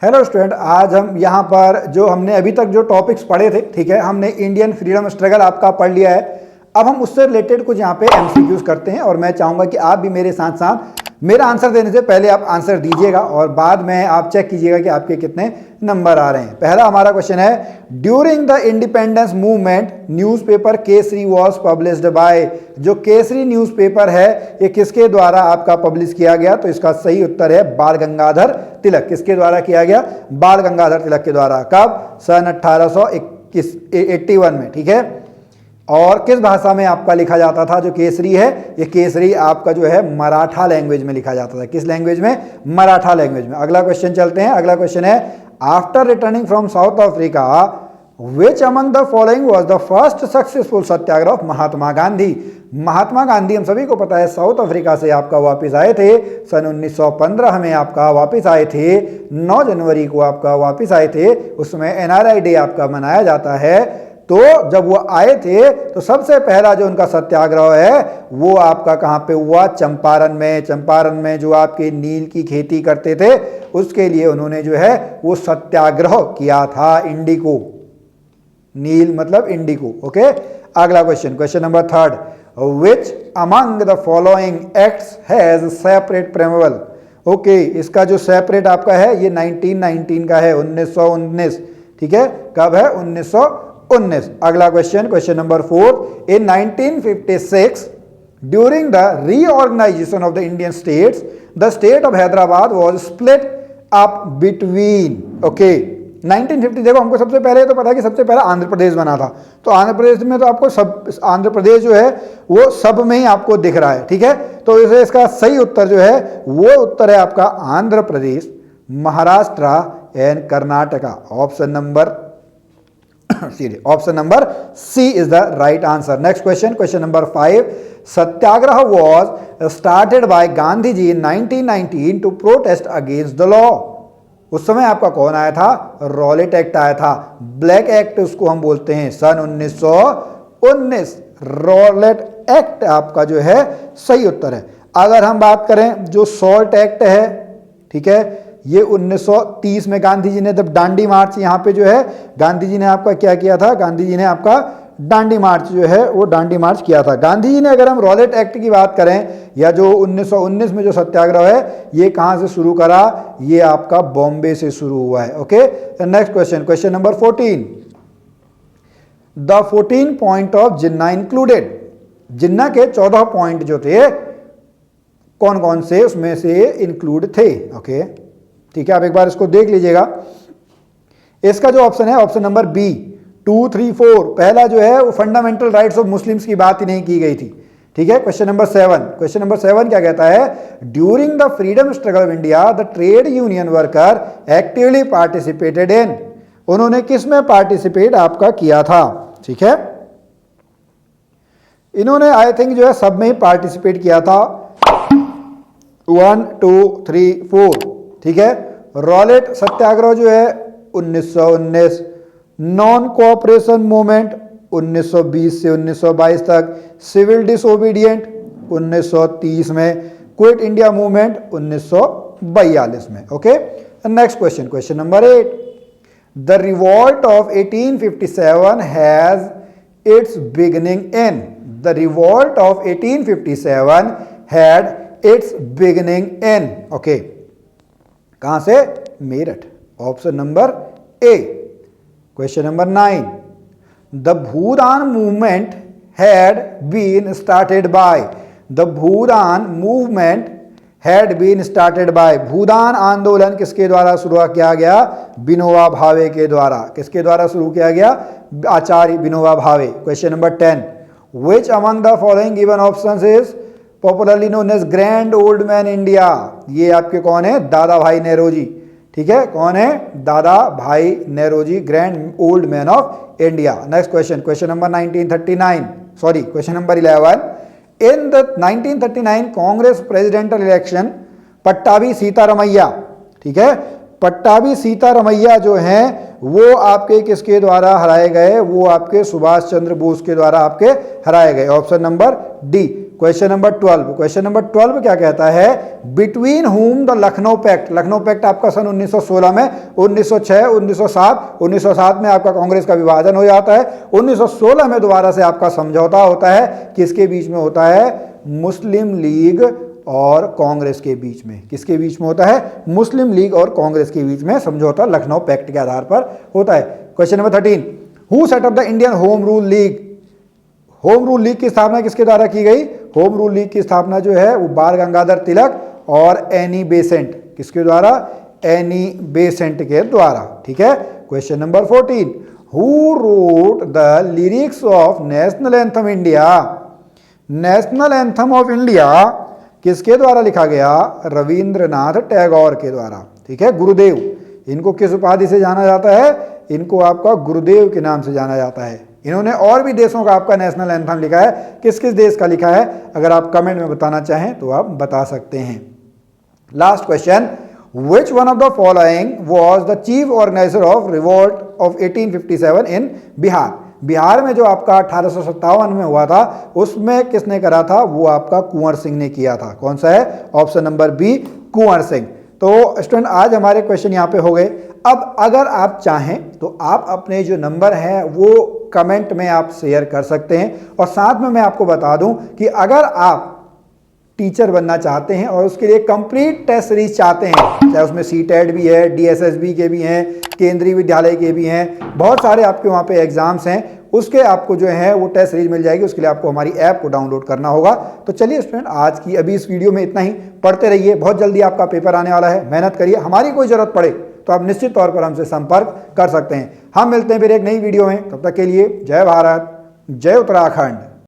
Hello student, आज हम यहाँ पर जो हमने अभी तक जो टॉपिक्स पढ़े थे, ठीक है, हमने इंडियन फ्रीडम स्ट्रगल आपका पढ़ लिया है। अब हम उससे रिलेटेड कुछ यहाँ पे एमसीक्यूज करते हैं और मैं चाहूँगा कि आप भी मेरे साथ साथ मेरा आंसर देने से पहले आप आंसर दीजिएगा और बाद में आप चेक कीजिएगा कि आपके कितने नंबर आ रहे हैं। पहला हमारा क्वेश्चन है, during the independence movement newspaper Kesari was published by. जो केसरी न्यूज़पेपर है ये किसके द्वारा आपका पब्लिश किया गया? तो इसका सही उत्तर है बाल गंगाधर तिलक। किसके द्वारा किया गया? बाल गंगाधर तिलक के द्वारा। कब? सन 1881 में, ठीक है। और किस भाषा में आपका लिखा जाता था? जो केसरी है ये केसरी आपका जो है मराठा लैंग्वेज में लिखा जाता था। किस लैंग्वेज में? मराठा लैंग्वेज में। अगला क्वेश्चन चलते हैं। अगला क्वेश्चन है, after returning from South Africa which among the following was the first successful satyagraha of Mahatma Gandhi. Mahatma Gandhi हम सभी को पता है साउथ अफ्रीका से आपका वापस आए थे। सन 1915 में आपका वापस आए थे। 9 जनवरी को आपका वापस आए थे। उसमें एनआरआई डे आपका मनाया जाता है। तो जब वो आए थे तो सबसे पहला जो उनका सत्याग्रह है वो आपका कहाँ पे हुआ? चंपारण में। चंपारण में जो आपके नील की खेती करते थे उसके लिए उन्होंने जो है वो सत्याग्रह किया था। इंडिको, नील मतलब इंडिको। ओके, अगला question, question number 3, which among the following acts has separate preamble. Okay, इसका जो सेपरेट आपका है ये 1919 का है, 1919, ठीक है। कब है? 1919। अगला question, question number 4, in 1956 during the reorganization of the Indian states the state of Hyderabad was split up between. Okay, 1950, देखो हमको सबसे पहले तो पता है कि सबसे पहले आंध्र प्रदेश बना था। तो आंध्र प्रदेश में तो आपको सब, आंध्र प्रदेश जो है वो सब में ही आपको दिख रहा है, ठीक है। तो इसे इसका सही उत्तर जो है वो उत्तर है आपका Andhra Pradesh, Maharashtra and Karnataka. Option number C is the right answer. Next question, question number 5, satyagraha was started by Gandhi ji in 1919 to protest against the law. उस समय आपका कौन आया था? रॉलेट एक्ट आया था। ब्लैक एक्ट उसको हम बोलते हैं। सन 1919 रॉलेट एक्ट आपका जो है सही उत्तर है। अगर हम बात करें जो सॉल्ट एक्ट है, ठीक है, ये 1930 में गांधी जी ने जब दांडी मार्च यहाँ पे जो है गांधी जी ने आपका क्या किया था? गांधी जी ने आपका दांडी मार्च जो है वो दांडी मार्च किया था गांधी जी ने। अगर हम रॉलेट एक्ट की बात करें या जो 1919 में जो सत्याग्रह है ये कहाँ से शुरू करा? ये आपका बॉम्बे से शुरू हुआ है। Okay, next question, question number 14, the 14 point of Jinnah included. Jinnah के 14 पॉइंट जो थे कौन कौन से उसमें से इंक्लूड थे? ओके, ठीक है, आप एक बार इसको देख लीजिएगा। इसका जो ऑप्शन है ऑप्शन नंबर बी 2, 3, 4, पहला जो है वो फंडामेंटल राइट्स ऑफ मुस्लिम्स की बात ही नहीं की गई थी, ठीक है। क्वेश्चन नंबर 7, क्वेश्चन नंबर 7 क्या कहता है? During the freedom struggle of India the trade union worker actively participated in. उन्होंने किस में पार्टिसिपेट आपका किया था? ठीक है, इन्होंने आई थिंक जो है सब में ही पार्टिसिपेट किया था। 1, 2, 3, 4, ठीक है। रॉलेट सत्याग्रह जो है 1919, नॉन कोऑपरेशन मूवमेंट 1920 से 1922 तक, सिविल डिसोबीडिएंट 1930 में, क्विट इंडिया मूवमेंट 1942 में। Okay, next question, question number 8, the revolt of 1857 has its beginning in. The revolt of 1857 had its beginning in. Okay, कहां से? Meerut. Option number A. Question number 9, the Bhoodan movement had been started by. The Bhoodan movement had been started by. Bhoodan आंदोलन किसके द्वारा शुरू किया गया? विनोबा भावे के द्वारा। किसके द्वारा शुरू किया गया? Acharya Vinoba Bhave. Question number 10, which among the following given options is popularly known as grand old man India. ये आपके कौन है? दादा भाई नेहरूजी, ठीक है। कौन है? Dadabhai Nehruji, grand old man of India. Next question, question number question number 11, in the 1939 Congress presidential election Pattabhi Sitaramayya, ठीक है, पट्टाभी सीतारमैया जो हैं वो आपके किसके द्वारा हराए गए? वो आपके सुभाष चंद्र बोस के द्वारा आपके हराए गए। Option number D. Question number 12, question number 12 क्या कहता है, between whom the Lucknow pact, Lucknow pact आपका सन 1916 में, 1906, 1907 में आपका कांग्रेस का विभाजन हो जाता है, 1916 में दोबारा से आपका समझौता होता है, किसके बीच में होता है, मुस्लिम लीग और कांग्रेस के बीच में, किसके बीच में होता है, मुस्लिम लीग और कांग्रेस के बीच में समझौता लखनऊ पैक्ट के आधार पर होता है। Question number 13, who set up the Indian home rule league, home rule league की स्थापना किसके द्वारा की गई, होम रूल लीग की स्थापना जो है वो बाल गंगाधर तिलक और एनी बेसेंट, किसके द्वारा, एनी बेसेंट के द्वारा, ठीक है। Question number 14, who wrote the lyrics of national anthem India, national anthem of India किसके द्वारा लिखा गया, रविंद्रनाथ टैगोर के द्वारा, ठीक है। गुरुदेव, इनको किस उपाधि से जाना जाता है, इनको आपका गुरुदेव के नाम से जाना जाता है। इन्होंने और भी देशों का आपका नेशनल एंथम लिखा है, किस किस देश का लिखा है, अगर आप कमेंट में बताना चाहें तो आप बता सकते हैं। Last question, which one of the following was the chief organiser of revolt of 1857 इन बिहार, बिहार में जो आपका 1857 में हुआ था उसमें किसने करा था, वो आपका कुंवर सिंह ने किया था। कौन सा है, option number B, Kunwar Singh. तो स्टूडेंट आज हमारे क्वेश्चन यहाँ पे हो गए। अब अगर आप चाहें तो आप अपने जो नंबर हैं वो कमेंट में आप शेयर कर सकते हैं, और साथ में मैं आपको बता दूं कि अगर आप टीचर बनना चाहते हैं और उसके लिए कंप्लीट टेस्ट सीरीज चाहते हैं, चाहे उसमें सीटेट भी है, डीएसएसबी के भी हैं, केंद्रीय विद्यालय के भी हैं, बहुत सारे आपके वहाँ पे एग्जाम्स हैं, उसके आपको जो है वो टेस्ट सीरीज मिल जाएगी। उसके लिए आपको हमारी ऐप को डाउनलोड करना होगा। तो चलिए स्टूडेंट आज की अभी इस वीडियो में इतना ही, पढ़ते रहिए, बहुत जल्दी आपका पेपर आने वाला है, मेहनत करिए। हमारी कोई ज़रूरत पड़े तो आप निश्चित तौर पर हमसे संपर्क कर सकते हैं। हम मिलते हैं फिर एक नई वीडियो में, तब तक के लिए जय भारत, जय उत्तराखंड।